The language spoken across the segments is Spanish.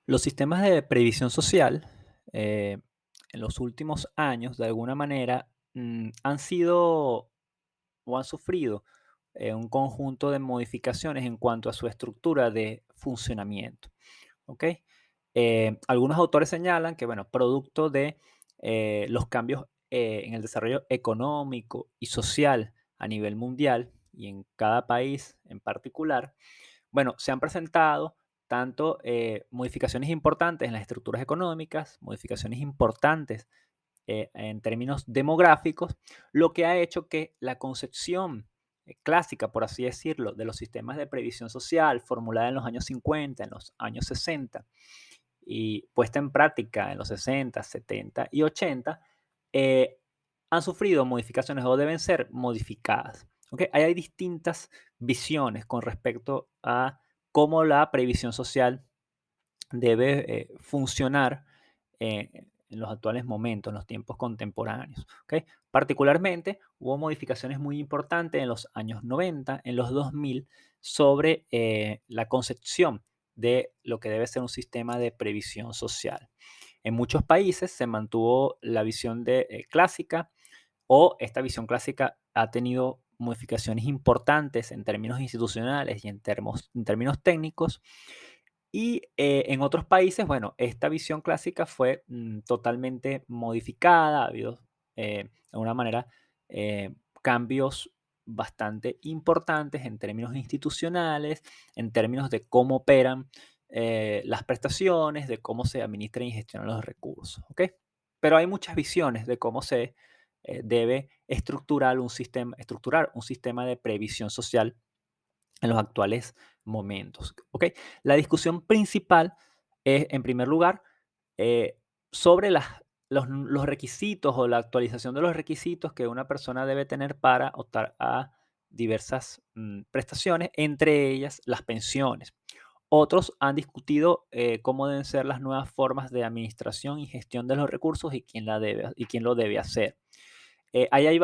Los sistemas de previsión social, eh, en los últimos años, de alguna manera, han sido o han sufrido un conjunto de modificaciones en cuanto a su estructura de funcionamiento. ¿Ok? Algunos autores señalan que, bueno, producto de los cambios en el desarrollo económico y social a nivel mundial y en cada país en particular, bueno, se han presentado tanto modificaciones importantes en las estructuras económicas, modificaciones importantes en términos demográficos, lo que ha hecho que la concepción clásica, por así decirlo, de los sistemas de previsión social formulada en los años 50, en los años 60 y puesta en práctica en los 60, 70 y 80, eh, han sufrido modificaciones o deben ser modificadas. ¿Ok? Hay distintas visiones con respecto a cómo la previsión social debe funcionar en los actuales momentos, en los tiempos contemporáneos. ¿Ok? Particularmente, hubo modificaciones muy importantes en los años 90, en los 2000, sobre la concepción de lo que debe ser un sistema de previsión social. En muchos países se mantuvo la visión clásica, o esta visión clásica ha tenido modificaciones importantes en términos institucionales y en términos técnicos. Y en otros países, bueno, esta visión clásica fue totalmente modificada, ha habido de alguna manera cambios bastante importantes en términos institucionales, en términos de cómo operan las prestaciones, de cómo se administran y gestionan los recursos. ¿Ok? Pero hay muchas visiones de cómo se debe estructurar un sistema de previsión social en los actuales momentos. ¿Ok? La discusión principal es, en primer lugar, sobre los requisitos o la actualización de los requisitos que una persona debe tener para optar a diversas prestaciones, entre ellas las pensiones. Otros han discutido cómo deben ser las nuevas formas de administración y gestión de los recursos y quién lo debe hacer. Ahí hay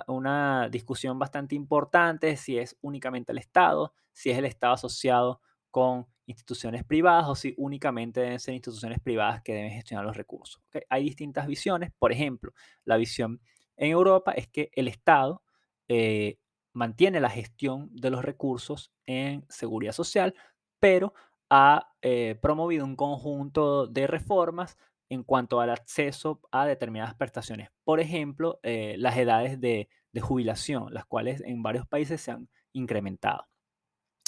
una discusión bastante importante si es únicamente el Estado, si es el Estado asociado con instituciones privadas o si únicamente deben ser instituciones privadas que deben gestionar los recursos. ¿Ok? Hay distintas visiones. Por ejemplo, la visión en Europa es que el Estado eh, mantiene la gestión de los recursos en seguridad social, pero ha promovido un conjunto de reformas en cuanto al acceso a determinadas prestaciones. Por ejemplo, las edades de jubilación, las cuales en varios países se han incrementado.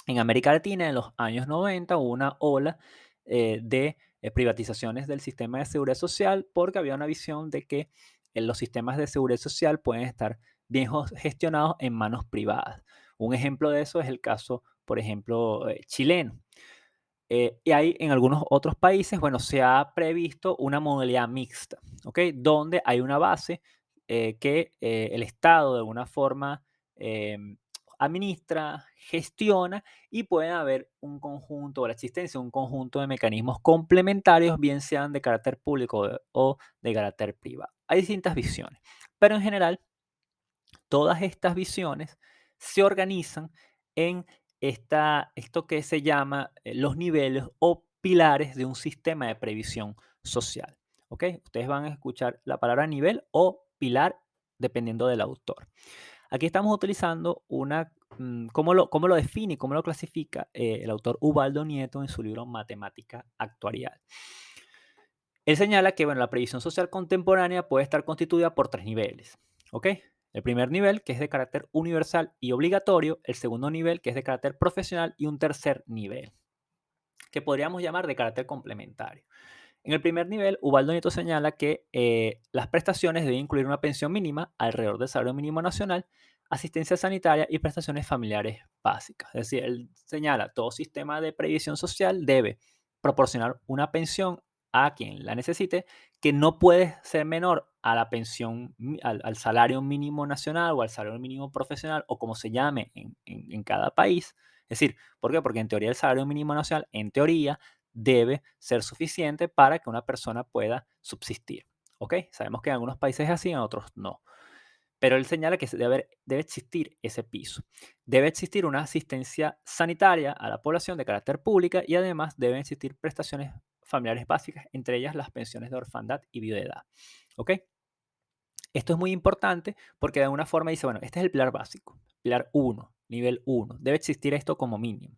En América Latina, en los años 90, hubo una ola de privatizaciones del sistema de seguridad social porque había una visión de que los sistemas de seguridad social pueden estar bien gestionados en manos privadas. Un ejemplo de eso es el caso, por ejemplo, chileno. Y hay en algunos otros países, bueno, se ha previsto una modalidad mixta, ¿ok? Donde hay una base que el Estado de alguna forma administra, gestiona y puede haber un conjunto, o la existencia de un conjunto de mecanismos complementarios, bien sean de carácter público o de carácter privado. Hay distintas visiones, pero en general todas estas visiones se organizan en esto que se llama los niveles o pilares de un sistema de previsión social. ¿Ok? Ustedes van a escuchar la palabra nivel o pilar dependiendo del autor. Aquí estamos utilizando ¿cómo lo define, cómo lo clasifica el autor Ubaldo Nieto en su libro Matemática Actuarial? Él señala que bueno, la previsión social contemporánea puede estar constituida por tres niveles. ¿Ok? El primer nivel, que es de carácter universal y obligatorio, el segundo nivel, que es de carácter profesional, y un tercer nivel, que podríamos llamar de carácter complementario. En el primer nivel, Ubaldo Nieto señala que las prestaciones deben incluir una pensión mínima alrededor del salario mínimo nacional, asistencia sanitaria y prestaciones familiares básicas. Es decir, él señala todo sistema de previsión social debe proporcionar una pensión a quien la necesite, que no puede ser menor a la pensión, al salario mínimo nacional o al salario mínimo profesional o como se llame en cada país. Es decir, ¿por qué? Porque en teoría el salario mínimo nacional, en teoría, debe ser suficiente para que una persona pueda subsistir. ¿Ok? Sabemos que en algunos países es así, en otros no. Pero él señala que debe existir ese piso. Debe existir una asistencia sanitaria a la población de carácter pública y además deben existir prestaciones familiares básicas, entre ellas las pensiones de orfandad y viudedad. ¿Ok? Esto es muy importante porque de alguna forma dice, bueno, este es el pilar básico, pilar uno, nivel uno. Debe existir esto como mínimo.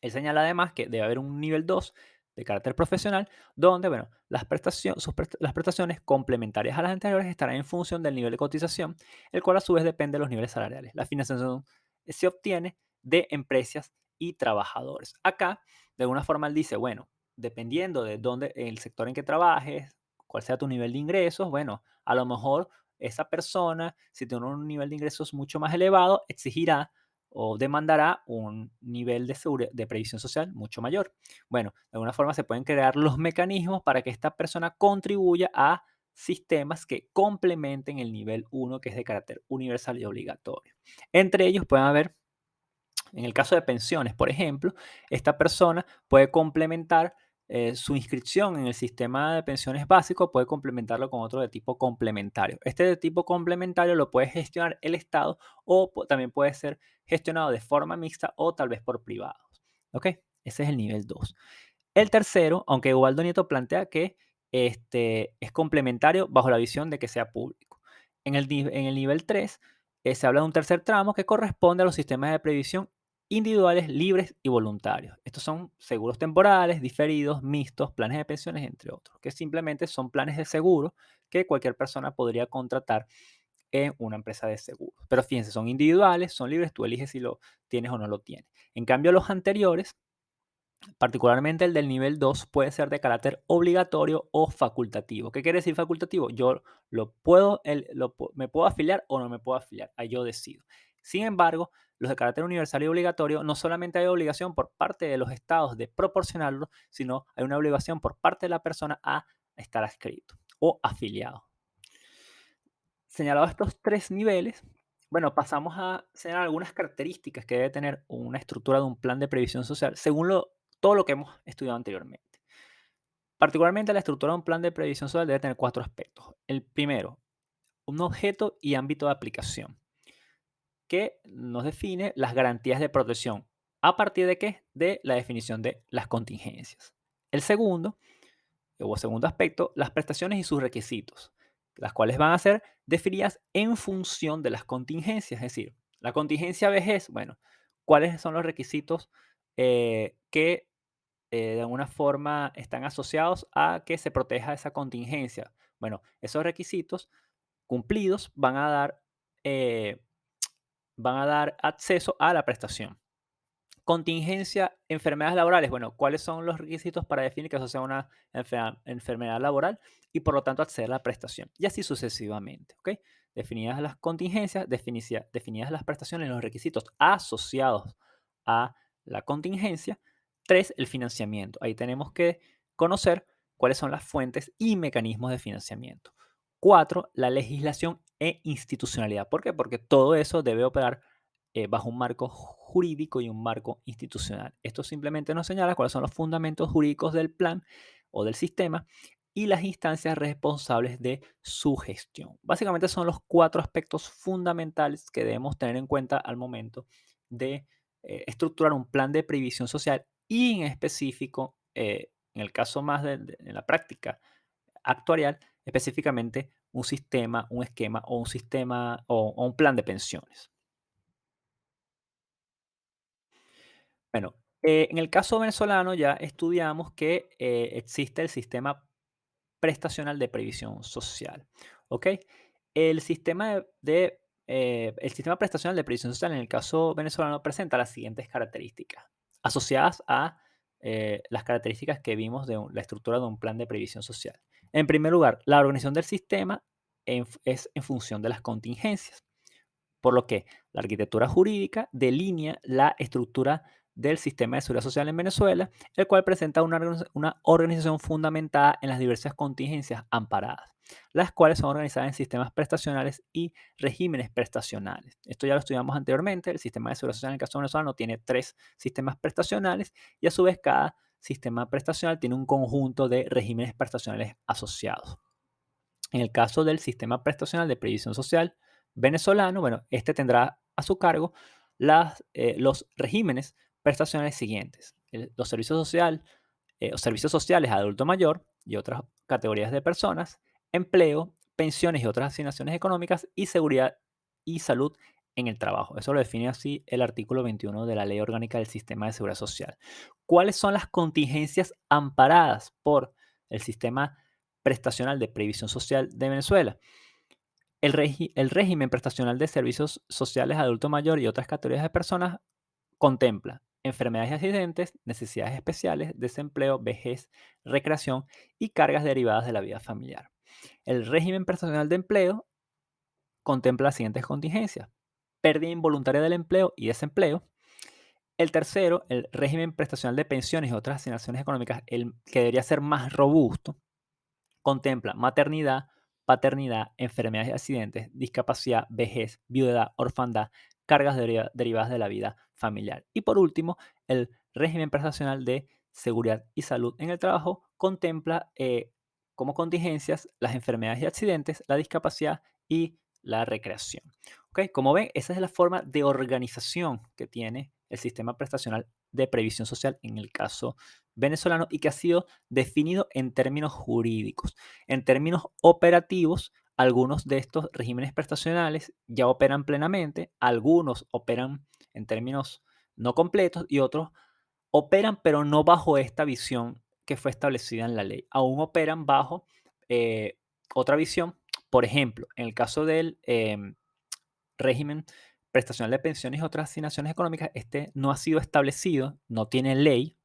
Él señala además que debe haber un nivel 2 de carácter profesional, donde bueno, las prestaciones complementarias a las anteriores estarán en función del nivel de cotización, el cual a su vez depende de los niveles salariales. La financiación se obtiene de empresas y trabajadores. Acá, de alguna forma, él dice, bueno, dependiendo de dónde, el sector en que trabajes, cuál sea tu nivel de ingresos, bueno, a lo mejor esa persona, si tiene un nivel de ingresos mucho más elevado, exigirá o demandará un nivel de previsión social mucho mayor. Bueno, de alguna forma se pueden crear los mecanismos para que esta persona contribuya a sistemas que complementen el nivel uno, que es de carácter universal y obligatorio. Entre ellos pueden haber, en el caso de pensiones, por ejemplo, esta persona puede complementar su inscripción en el sistema de pensiones básico, puede complementarlo con otro de tipo complementario. Este de tipo complementario lo puede gestionar el Estado o también puede ser gestionado de forma mixta o tal vez por privados. ¿Ok? Ese es el nivel 2. El tercero, aunque Ubaldo Nieto plantea que es complementario bajo la visión de que sea público. En el nivel 3 se habla de un tercer tramo que corresponde a los sistemas de previsión individuales, libres y voluntarios. Estos son seguros temporales, diferidos, mixtos, planes de pensiones, entre otros, que simplemente son planes de seguro que cualquier persona podría contratar en una empresa de seguros. Pero fíjense, son individuales, son libres, tú eliges si lo tienes o no lo tienes. En cambio, los anteriores, particularmente el del nivel 2, puede ser de carácter obligatorio o facultativo. ¿Qué quiere decir facultativo? Yo me puedo afiliar o no me puedo afiliar, ahí yo decido. Sin embargo, los de carácter universal y obligatorio, no solamente hay obligación por parte de los estados de proporcionarlo, sino hay una obligación por parte de la persona a estar adscrito o afiliado. Señalados estos tres niveles, bueno, pasamos a señalar algunas características que debe tener una estructura de un plan de previsión social según todo lo que hemos estudiado anteriormente. Particularmente, la estructura de un plan de previsión social debe tener cuatro aspectos. El primero, un objeto y ámbito de aplicación que nos define las garantías de protección. ¿A partir de qué? De la definición de las contingencias. El segundo, o segundo aspecto, las prestaciones y sus requisitos, las cuales van a ser definidas en función de las contingencias. Es decir, la contingencia vejez, bueno, ¿cuáles son los requisitos que de alguna forma están asociados a que se proteja esa contingencia? Bueno, esos requisitos cumplidos eh, van a dar acceso a la prestación. Contingencia, enfermedades laborales. Bueno, ¿cuáles son los requisitos para definir que eso sea una enfermedad laboral y por lo tanto acceder a la prestación? Y así sucesivamente. ¿Ok? Definidas las contingencias, definidas las prestaciones, los requisitos asociados a la contingencia. 3, el financiamiento. Ahí tenemos que conocer cuáles son las fuentes y mecanismos de financiamiento. 4, la legislación e institucionalidad. ¿Por qué? Porque todo eso debe operar bajo un marco jurídico y un marco institucional. Esto simplemente nos señala cuáles son los fundamentos jurídicos del plan o del sistema y las instancias responsables de su gestión. Básicamente son los cuatro aspectos fundamentales que debemos tener en cuenta al momento de estructurar un plan de previsión social y en específico, en el caso más en la práctica actuarial, específicamente un sistema, un esquema o un sistema o un plan de pensiones. Bueno, en el caso venezolano ya estudiamos que existe el sistema prestacional de previsión social, ¿ok? El sistema prestacional de previsión social en el caso venezolano presenta las siguientes características, asociadas a las características que vimos de la estructura de un plan de previsión social. En primer lugar, la organización del sistema es en función de las contingencias. Por lo que la arquitectura jurídica delinea la estructura del sistema de seguridad social en Venezuela, el cual presenta una organización fundamentada en las diversas contingencias amparadas, las cuales son organizadas en sistemas prestacionales y regímenes prestacionales. Esto ya lo estudiamos anteriormente. El sistema de seguridad social en el caso venezolano tiene 3 sistemas prestacionales y a su vez cada sistema prestacional tiene un conjunto de regímenes prestacionales asociados. En el caso del sistema prestacional de previsión social, venezolano, bueno, este tendrá a su cargo los regímenes prestacionales siguientes: los servicios sociales a adulto mayor y otras categorías de personas, empleo, pensiones y otras asignaciones económicas, y seguridad y salud en el trabajo. Eso lo define así el artículo 21 de la Ley Orgánica del Sistema de Seguridad Social. ¿Cuáles son las contingencias amparadas por el sistema prestacional de previsión social de Venezuela? El régimen prestacional de servicios sociales a adulto mayor y otras categorías de personas contempla enfermedades y accidentes, necesidades especiales, desempleo, vejez, recreación y cargas derivadas de la vida familiar. El régimen prestacional de empleo contempla las siguientes contingencias: pérdida involuntaria del empleo y desempleo. El tercero, el régimen prestacional de pensiones y otras asignaciones económicas, el que debería ser más robusto, contempla maternidad, paternidad, enfermedades y accidentes, discapacidad, vejez, viudedad, orfandad, cargas derivadas de la vida familiar. Y por último, el régimen prestacional de seguridad y salud en el trabajo contempla como contingencias las enfermedades y accidentes, la discapacidad y la recreación. ¿Ok? Como ven, esa es la forma de organización que tiene el sistema prestacional de previsión social en el caso venezolano, y que ha sido definido en términos jurídicos. En términos operativos, algunos de estos regímenes prestacionales ya operan plenamente, algunos operan en términos no completos y otros operan, pero no bajo esta visión que fue establecida en la ley. Aún operan bajo eh, otra visión. Por ejemplo, en el caso del régimen prestacional de pensiones y otras asignaciones económicas, este no ha sido establecido, no tiene ley.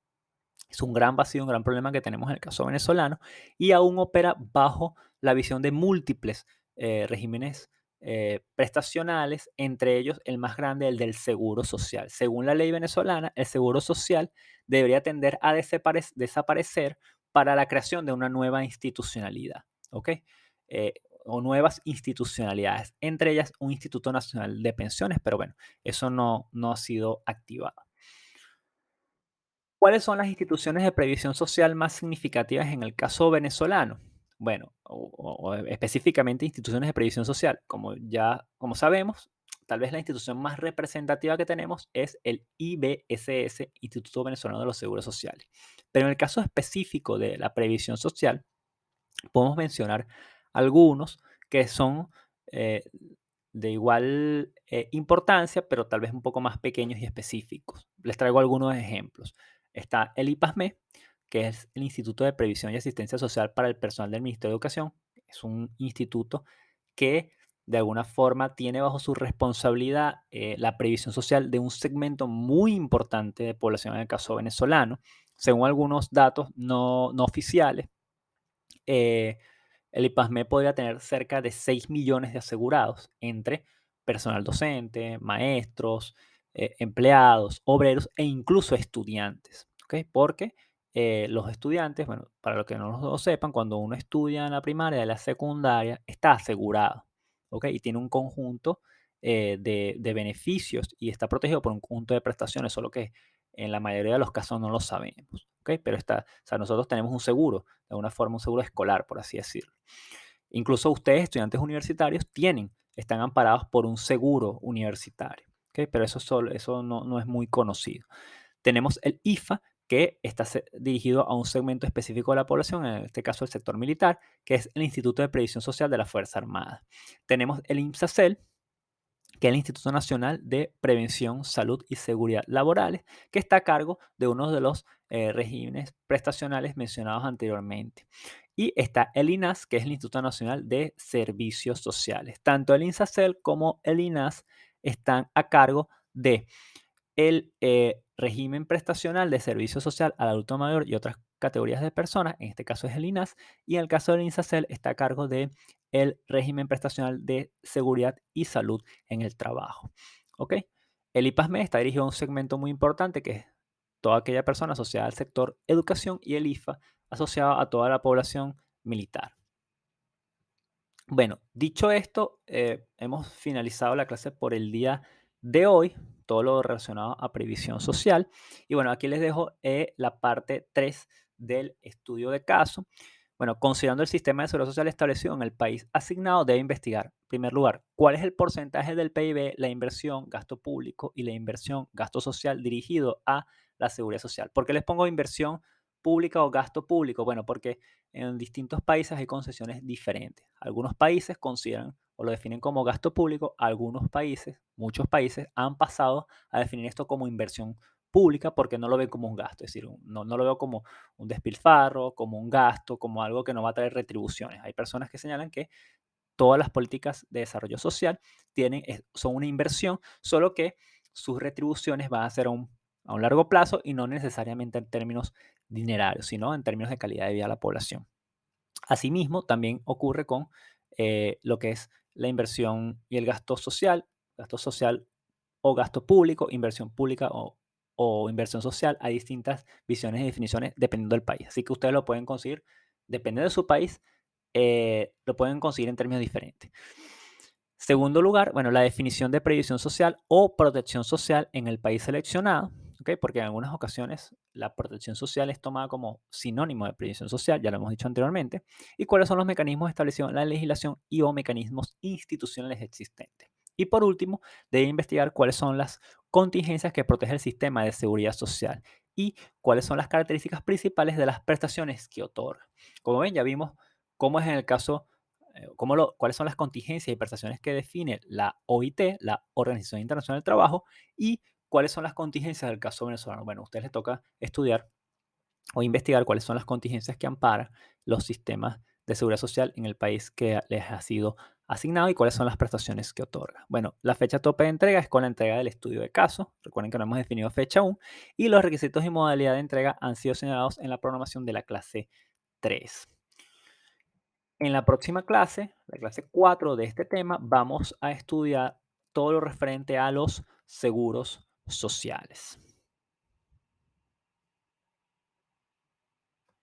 Es un gran vacío, un gran problema que tenemos en el caso venezolano, y aún opera bajo la visión de múltiples regímenes prestacionales, entre ellos el más grande, el del seguro social. Según la ley venezolana, el seguro social debería tender a desaparecer para la creación de una nueva institucionalidad, ¿ok? Eh, o nuevas institucionalidades, entre ellas un Instituto Nacional de Pensiones, pero bueno, eso no ha sido activado. ¿Cuáles son las instituciones de previsión social más significativas en el caso venezolano? Bueno, o específicamente instituciones de previsión social. Como sabemos, tal vez la institución más representativa que tenemos es el IBSS, Instituto Venezolano de los Seguros Sociales. Pero en el caso específico de la previsión social, podemos mencionar algunos que son eh, de igual importancia, pero tal vez un poco más pequeños y específicos. Les traigo algunos ejemplos. Está el IPASME, que es el Instituto de Previsión y Asistencia Social para el Personal del Ministerio de Educación. Es un instituto que de alguna forma tiene bajo su responsabilidad la previsión social de un segmento muy importante de población, en el caso venezolano. Según algunos datos no oficiales, eh, el IPASME podría tener cerca de 6 millones de asegurados entre personal docente, maestros, empleados, obreros e incluso estudiantes. ¿Ok? Porque los estudiantes, bueno, para los que no lo sepan, cuando uno estudia en la primaria y la secundaria, está asegurado. ¿Ok? Y tiene un conjunto de beneficios y está protegido por un conjunto de prestaciones, solo que en la mayoría de los casos no lo sabemos. ¿Ok? Pero o sea, nosotros tenemos un seguro, de alguna forma un seguro escolar, por así decirlo. Incluso ustedes, estudiantes universitarios, están amparados por un seguro universitario, ¿ok? Pero eso no es muy conocido. Tenemos el IFA, que está dirigido a un segmento específico de la población, en este caso el sector militar, que es el Instituto de Previsión Social de la Fuerza Armada. Tenemos el INPSACEL, que es el Instituto Nacional de Prevención, Salud y Seguridad Laborales, que está a cargo de uno de los regímenes prestacionales mencionados anteriormente. Y está el INAS, que es el Instituto Nacional de Servicios Sociales. Tanto el INSACEL como el INAS están a cargo de el régimen prestacional de servicio social al adulto mayor y otras categorías de personas, en este caso es el INAS, y en el caso del INSACEL está a cargo de el régimen prestacional de seguridad y salud en el trabajo. ¿Ok? El IPASME está dirigido a un segmento muy importante, que es toda aquella persona asociada al sector educación, y el IFA asociado a toda la población militar. Bueno, dicho esto, hemos finalizado la clase por el día de hoy, todo lo relacionado a previsión social. Y bueno, aquí les dejo la parte 3 del estudio de caso. Bueno, considerando el sistema de seguridad social establecido en el país asignado, debe investigar, en primer lugar, cuál es el porcentaje del PIB, la inversión, gasto público y la inversión, gasto social dirigido a la seguridad social. ¿Por qué les pongo inversión pública o gasto público? Bueno, porque en distintos países hay concesiones diferentes. Algunos países consideran o lo definen como gasto público, algunos países, muchos países, han pasado a definir esto como inversión pública porque no lo ven como un gasto, es decir, no lo veo como un despilfarro, como un gasto, como algo que no va a traer retribuciones. Hay personas que señalan que todas las políticas de desarrollo social son una inversión, solo que sus retribuciones van a ser a un largo plazo y no necesariamente en términos dinerarios, sino en términos de calidad de vida a la población. Asimismo, también ocurre con lo que es la inversión y el gasto social o gasto público, inversión pública o inversión social. Hay distintas visiones y definiciones dependiendo del país. Así que ustedes lo pueden conseguir, dependiendo de su país, lo pueden conseguir en términos diferentes. Segundo lugar, bueno, la definición de previsión social o protección social en el país seleccionado, ¿ok? Porque en algunas ocasiones la protección social es tomada como sinónimo de previsión social, ya lo hemos dicho anteriormente, y cuáles son los mecanismos establecidos en la legislación y o mecanismos institucionales existentes. Y por último, debe investigar cuáles son las contingencias que protege el sistema de seguridad social y cuáles son las características principales de las prestaciones que otorga. Como ven, ya vimos cómo es en el caso cuáles son las contingencias y prestaciones que define la OIT, la Organización Internacional del Trabajo, y cuáles son las contingencias del caso venezolano. Bueno, a ustedes les toca estudiar o investigar cuáles son las contingencias que amparan los sistemas de seguridad social en el país que les ha sido asignado y cuáles son las prestaciones que otorga. Bueno, la fecha tope de entrega es con la entrega del estudio de caso. Recuerden que no hemos definido fecha aún. Y los requisitos y modalidad de entrega han sido señalados en la programación de la clase 3. En la próxima clase, la clase 4 de este tema, vamos a estudiar todo lo referente a los seguros sociales.